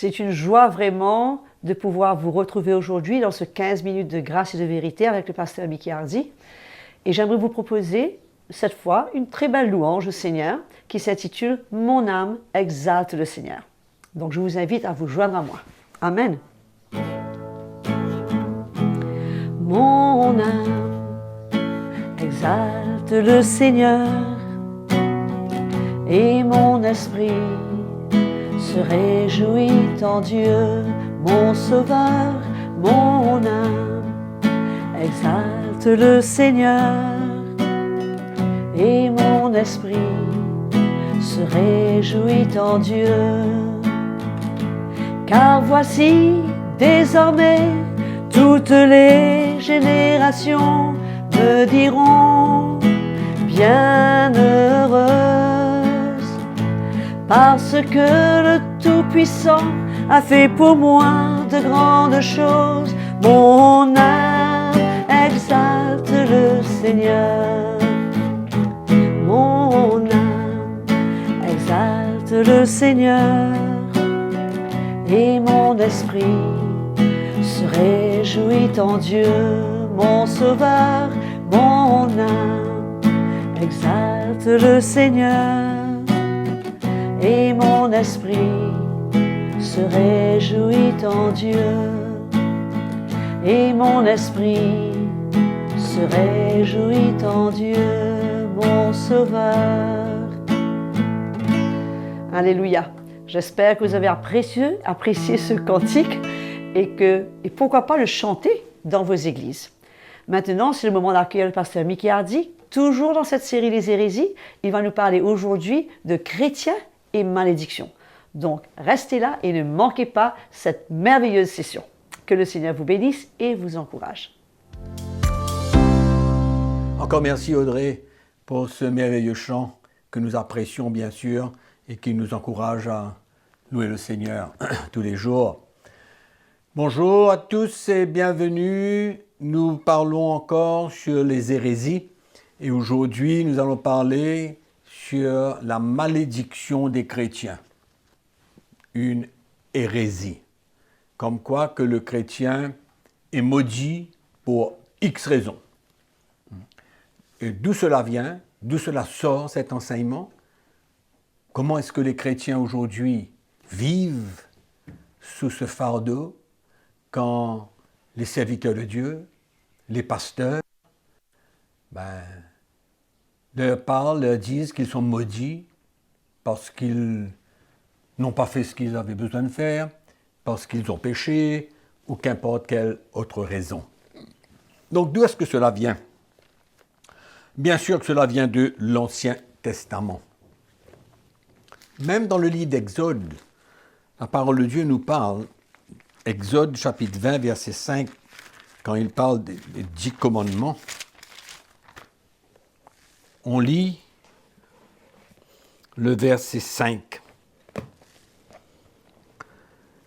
C'est une joie vraiment de pouvoir vous retrouver aujourd'hui dans ce 15 minutes de grâce et de vérité avec le pasteur Mickey Hardy. Et j'aimerais vous proposer cette fois une très belle louange au Seigneur qui s'intitule « Mon âme exalte le Seigneur ». Donc je vous invite à vous joindre à moi. Amen. Mon âme exalte le Seigneur et mon esprit se réjouit en Dieu, mon Sauveur. Mon âme exalte le Seigneur et mon esprit se réjouit en Dieu. Car voici désormais toutes les générations me diront bienheureuse, parce que le Tout-Puissant a fait pour moi de grandes choses. Mon âme exalte le Seigneur. Mon âme exalte le Seigneur et mon esprit se réjouit en Dieu, mon Sauveur. Mon âme exalte le Seigneur et mon esprit se réjouit en Dieu, et mon esprit se réjouit en Dieu, mon Sauveur. Alléluia. J'espère que vous avez apprécié ce cantique et pourquoi pas le chanter dans vos églises. Maintenant, c'est le moment d'accueillir le pasteur Mickey Hardy. Toujours dans cette série Les hérésies, il va nous parler aujourd'hui de chrétiens et malédiction. Donc, restez là et ne manquez pas cette merveilleuse session. Que le Seigneur vous bénisse et vous encourage. Encore merci Audrey pour ce merveilleux chant que nous apprécions bien sûr et qui nous encourage à louer le Seigneur tous les jours. Bonjour à tous et bienvenue. Nous parlons encore sur les hérésies et aujourd'hui nous allons parler sur la malédiction des chrétiens. Une hérésie. Comme quoi que le chrétien est maudit pour X raisons. Et d'où cela vient, d'où cela sort cet enseignement? Comment est-ce que les chrétiens aujourd'hui vivent sous ce fardeau quand les serviteurs de Dieu, les pasteurs, leur parlent, leur disent qu'ils sont maudits parce qu'ils n'ont pas fait ce qu'ils avaient besoin de faire, parce qu'ils ont péché, ou qu'importe quelle autre raison. Donc d'où est-ce que cela vient? Bien sûr que cela vient de l'Ancien Testament. Même dans le livre d'Exode, la parole de Dieu nous parle, Exode chapitre 20, verset 5, quand il parle des 10 commandements, on lit le verset 5.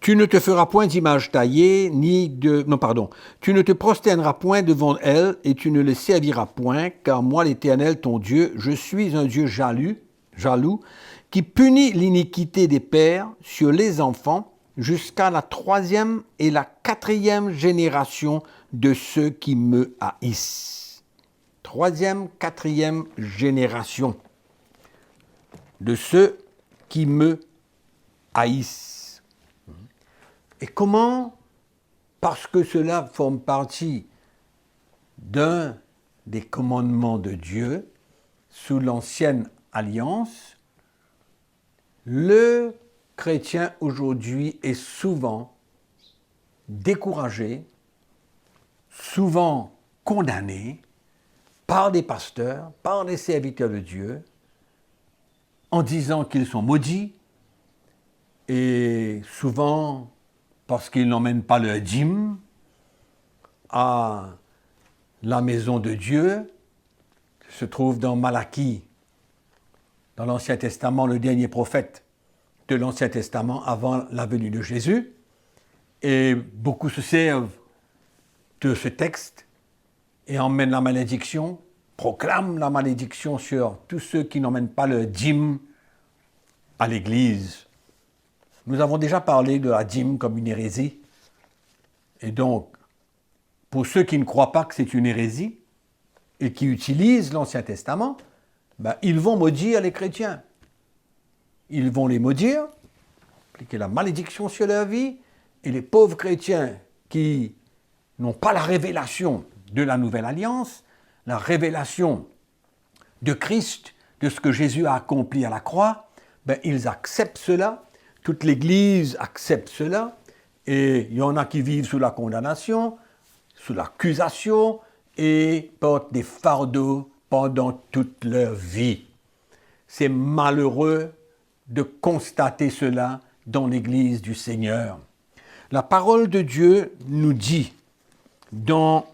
Tu ne te feras point d'image taillée, tu ne te prosterneras point devant elle, et tu ne les serviras point, car moi, l'Éternel, ton Dieu, je suis un Dieu jaloux, qui punit l'iniquité des pères sur les enfants, jusqu'à la 3e et la 4e génération de ceux qui me haïssent. 3e, 4e génération de ceux qui me haïssent. Et comment? Parce que cela forme partie d'un des commandements de Dieu sous l'ancienne alliance, le chrétien aujourd'hui est souvent découragé, souvent condamné par des pasteurs, par des serviteurs de Dieu, en disant qu'ils sont maudits et souvent parce qu'ils n'emmènent pas leur dîme à la maison de Dieu, qui se trouve dans Malachie, dans l'Ancien Testament, le dernier prophète de l'Ancien Testament avant la venue de Jésus. Et beaucoup se servent de ce texte et emmènent la malédiction, proclament la malédiction sur tous ceux qui n'emmènent pas leur dîme à l'Église. Nous avons déjà parlé de la dîme comme une hérésie. Et donc, pour ceux qui ne croient pas que c'est une hérésie et qui utilisent l'Ancien Testament, ils vont maudire les chrétiens. Ils vont les maudire, appliquer la malédiction sur leur vie, et les pauvres chrétiens qui n'ont pas la révélation de la Nouvelle Alliance, la révélation de Christ, de ce que Jésus a accompli à la croix, ils acceptent cela, toute l'Église accepte cela, et il y en a qui vivent sous la condamnation, sous l'accusation, et portent des fardeaux pendant toute leur vie. C'est malheureux de constater cela dans l'Église du Seigneur. La parole de Dieu nous dit dans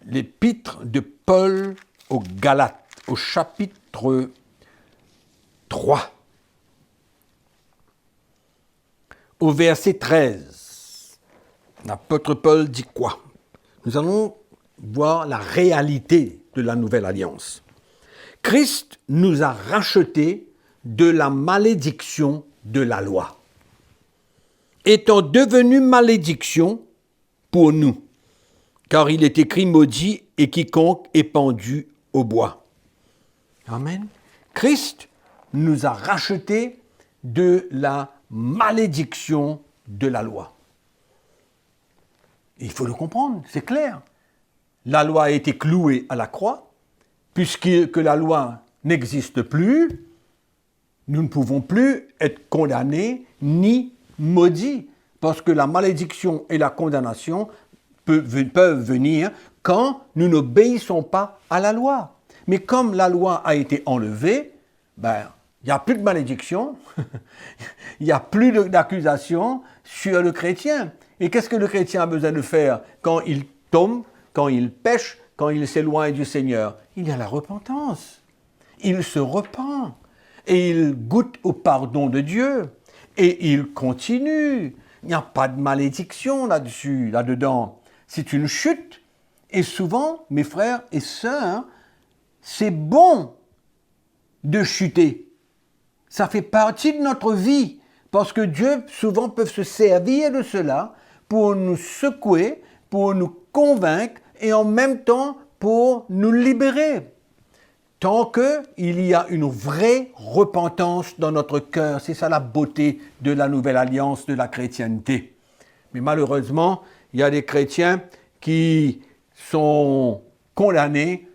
l'épître de Paul aux Galates, au chapitre 3, au verset 13, l'apôtre Paul dit quoi? Nous allons voir la réalité de la nouvelle alliance. Christ nous a rachetés de la malédiction de la loi, étant devenu malédiction pour nous, car il est écrit maudit et quiconque est pendu au bois. Amen. Christ nous a rachetés de la malédiction de la loi. Il faut le comprendre, c'est clair. La loi a été clouée à la croix, puisque la loi n'existe plus, nous ne pouvons plus être condamnés ni maudits, parce que la malédiction et la condamnation peuvent venir quand nous n'obéissons pas à la loi. Mais comme la loi a été enlevée, il n'y a plus de malédiction, il n'y a plus d'accusation sur le chrétien. Et qu'est-ce que le chrétien a besoin de faire quand il tombe, quand il pêche, quand il s'éloigne du Seigneur? Il y a la repentance. Il se repent et il goûte au pardon de Dieu et il continue. Il n'y a pas de malédiction là-dedans. C'est une chute. Et souvent, mes frères et sœurs, c'est bon de chuter. Ça fait partie de notre vie, parce que Dieu souvent peut se servir de cela pour nous secouer, pour nous convaincre et en même temps pour nous libérer. Tant qu'il y a une vraie repentance dans notre cœur, c'est ça la beauté de la nouvelle alliance, de la chrétienté. Mais malheureusement, il y a des chrétiens qui sont condamnés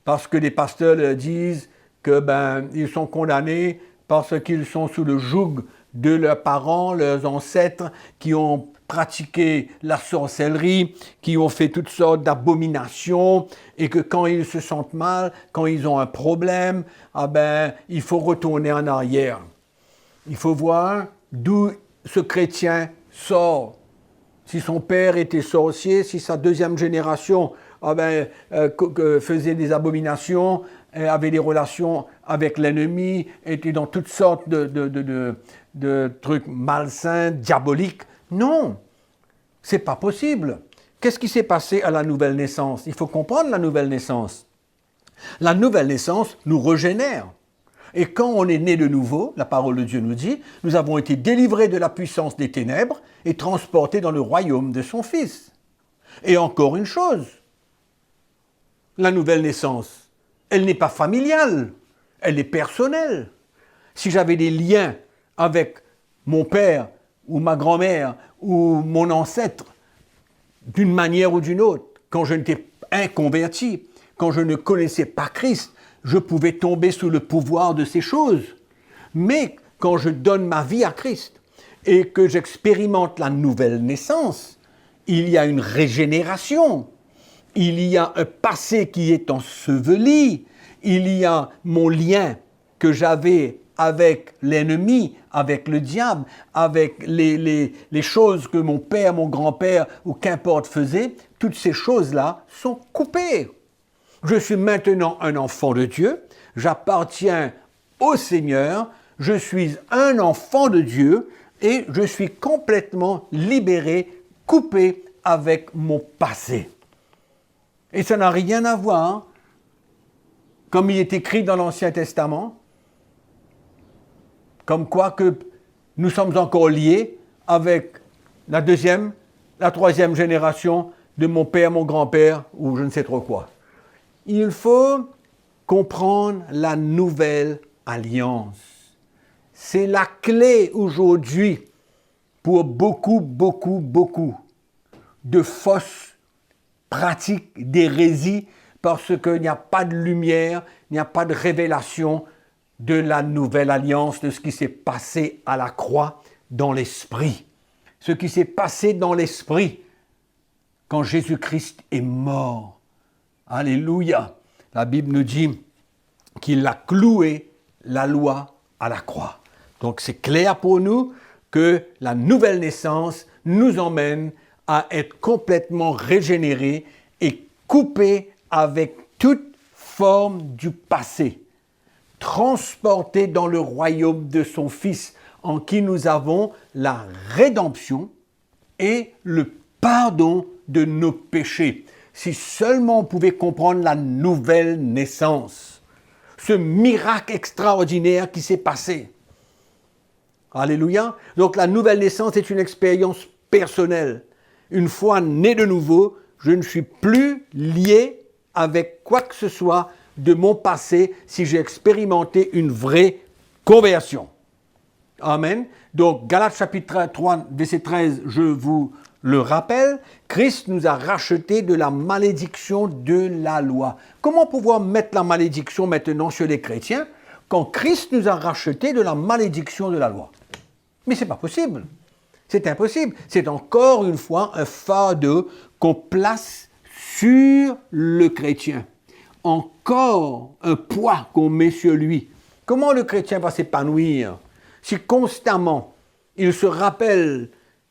parce que les pasteurs leur disent qu'ils sont condamnés parce qu'ils sont sous le joug de leurs parents, leurs ancêtres, qui ont pratiqué la sorcellerie, qui ont fait toutes sortes d'abominations, et que quand ils se sentent mal, quand ils ont un problème, il faut retourner en arrière. Il faut voir d'où ce chrétien sort. Si son père était sorcier, si sa deuxième génération faisait des abominations, avait des relations avec l'ennemi, était dans toutes sortes de trucs malsains, diaboliques. Non, c'est pas possible. Qu'est-ce qui s'est passé à la nouvelle naissance? Il faut comprendre la nouvelle naissance. La nouvelle naissance nous régénère. Et quand on est né de nouveau, la parole de Dieu nous dit, nous avons été délivrés de la puissance des ténèbres et transportés dans le royaume de son Fils. Et encore une chose, la nouvelle naissance, elle n'est pas familiale, elle est personnelle. Si j'avais des liens avec mon père ou ma grand-mère ou mon ancêtre, d'une manière ou d'une autre, quand je n'étais inconverti, quand je ne connaissais pas Christ, je pouvais tomber sous le pouvoir de ces choses. Mais quand je donne ma vie à Christ et que j'expérimente la nouvelle naissance, il y a une régénération, il y a un passé qui est enseveli, il y a mon lien que j'avais avec l'ennemi, avec le diable, avec les choses que mon père, mon grand-père ou qu'importe faisait, toutes ces choses-là sont coupées. Je suis maintenant un enfant de Dieu, j'appartiens au Seigneur, je suis un enfant de Dieu et je suis complètement libéré, coupé avec mon passé. Et ça n'a rien à voir, comme il est écrit dans l'Ancien Testament, comme quoi que nous sommes encore liés avec la deuxième, la troisième génération de mon père, mon grand-père, ou je ne sais trop quoi. Il faut comprendre la nouvelle alliance. C'est la clé aujourd'hui pour beaucoup de fausses pratiques, d'hérésie, parce qu'il n'y a pas de lumière, il n'y a pas de révélation de la nouvelle alliance, de ce qui s'est passé à la croix dans l'esprit. Ce qui s'est passé dans l'esprit quand Jésus-Christ est mort. Alléluia. La Bible nous dit qu'il a cloué la loi à la croix. Donc c'est clair pour nous que la nouvelle naissance nous emmène à être complètement régénérés et coupés avec toute forme du passé, transportés dans le royaume de son Fils, en qui nous avons la rédemption et le pardon de nos péchés. Si seulement on pouvait comprendre la nouvelle naissance, ce miracle extraordinaire qui s'est passé. Alléluia. Donc la nouvelle naissance est une expérience personnelle. Une fois né de nouveau, je ne suis plus lié avec quoi que ce soit de mon passé si j'ai expérimenté une vraie conversion. Amen. Donc Galates chapitre 3, verset 13, je vous le rappelle, Christ nous a rachetés de la malédiction de la loi. Comment pouvoir mettre la malédiction maintenant sur les chrétiens quand Christ nous a rachetés de la malédiction de la loi? Mais ce n'est pas possible. C'est impossible. C'est encore une fois un fardeau qu'on place sur le chrétien. Encore un poids qu'on met sur lui. Comment le chrétien va s'épanouir si constamment il se rappelle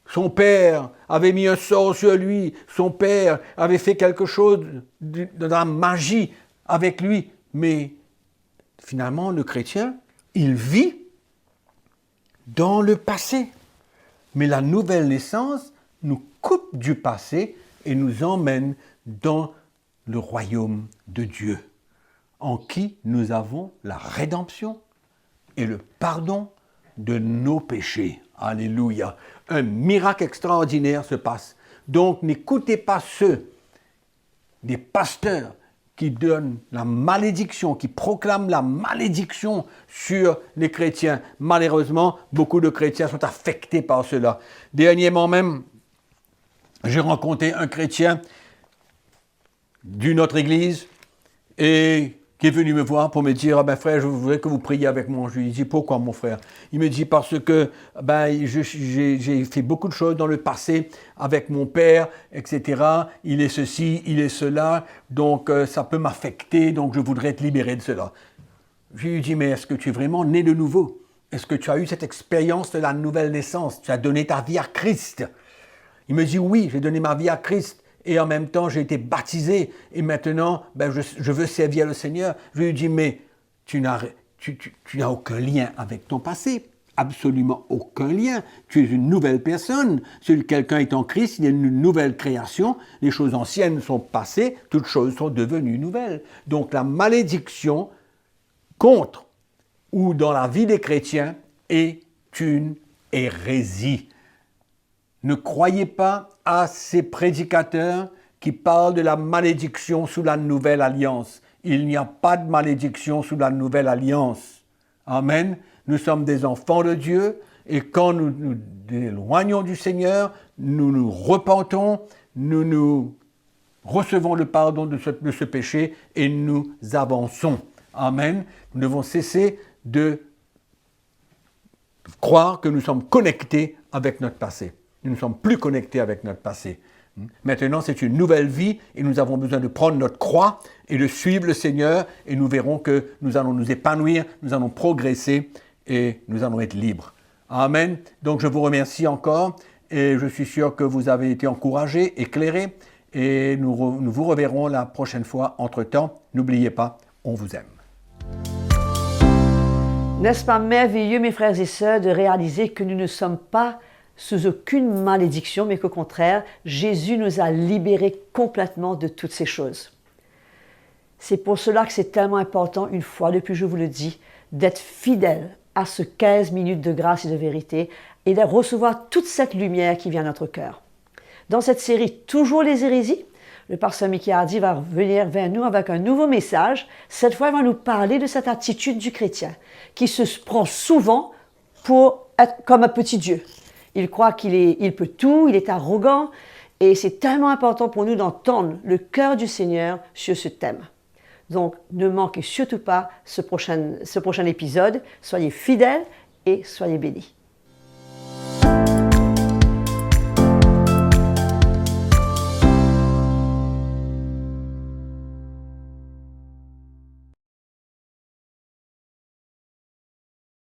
son père avait mis un sort sur lui, son père avait fait quelque chose de la magie avec lui, mais finalement le chrétien, il vit dans le passé. Mais la nouvelle naissance nous coupe du passé et nous emmène dans le royaume de Dieu, en qui nous avons la rédemption et le pardon de nos péchés. Alléluia. Un miracle extraordinaire se passe. Donc n'écoutez pas ceux des pasteurs qui donnent la malédiction, qui proclament la malédiction sur les chrétiens. Malheureusement, beaucoup de chrétiens sont affectés par cela. Dernièrement même, j'ai rencontré un chrétien d'une autre église et qui est venu me voir pour me dire « Ah ben frère, je voudrais que vous priez avec moi. » Je lui ai dit « Pourquoi mon frère ?» Il me dit « Parce que j'ai fait beaucoup de choses dans le passé avec mon père, etc. Il est ceci, il est cela, donc ça peut m'affecter, donc je voudrais être libéré de cela. » Je lui ai dit « Mais est-ce que tu es vraiment né de nouveau? Est-ce que tu as eu cette expérience de la nouvelle naissance? Tu as donné ta vie à Christ? » Il me dit « Oui, j'ai donné ma vie à Christ. » Et en même temps, j'ai été baptisé. Et maintenant, je veux servir le Seigneur. Je lui dis, mais tu n'as aucun lien avec ton passé. Absolument aucun lien. Tu es une nouvelle personne. Si quelqu'un est en Christ, il y a une nouvelle création. Les choses anciennes sont passées. Toutes choses sont devenues nouvelles. Donc la malédiction contre ou dans la vie des chrétiens est une hérésie. Ne croyez pas à ces prédicateurs qui parlent de la malédiction sous la nouvelle alliance. Il n'y a pas de malédiction sous la nouvelle alliance. Amen. Nous sommes des enfants de Dieu et quand nous nous éloignons du Seigneur, nous nous repentons, nous recevons le pardon de ce péché et nous avançons. Amen. Nous devons cesser de croire que nous sommes connectés avec notre passé. Nous ne sommes plus connectés avec notre passé. Maintenant, c'est une nouvelle vie et nous avons besoin de prendre notre croix et de suivre le Seigneur et nous verrons que nous allons nous épanouir, nous allons progresser et nous allons être libres. Amen. Donc, je vous remercie encore et je suis sûr que vous avez été encouragés, éclairés et nous vous reverrons la prochaine fois. Entre-temps, n'oubliez pas, on vous aime. N'est-ce pas merveilleux, mes frères et sœurs, de réaliser que nous ne sommes pas sous aucune malédiction, mais qu'au contraire, Jésus nous a libérés complètement de toutes ces choses. C'est pour cela que c'est tellement important, une fois de plus je vous le dis, d'être fidèle à ce 15 minutes de grâce et de vérité et de recevoir toute cette lumière qui vient à notre cœur. Dans cette série Toujours les hérésies, le pasteur Mickey Hardy va venir vers nous avec un nouveau message. Cette fois, il va nous parler de cette attitude du chrétien qui se prend souvent pour être comme un petit Dieu. Il croit il peut tout, il est arrogant et c'est tellement important pour nous d'entendre le cœur du Seigneur sur ce thème. Donc, ne manquez surtout pas ce prochain épisode. Soyez fidèles et soyez bénis.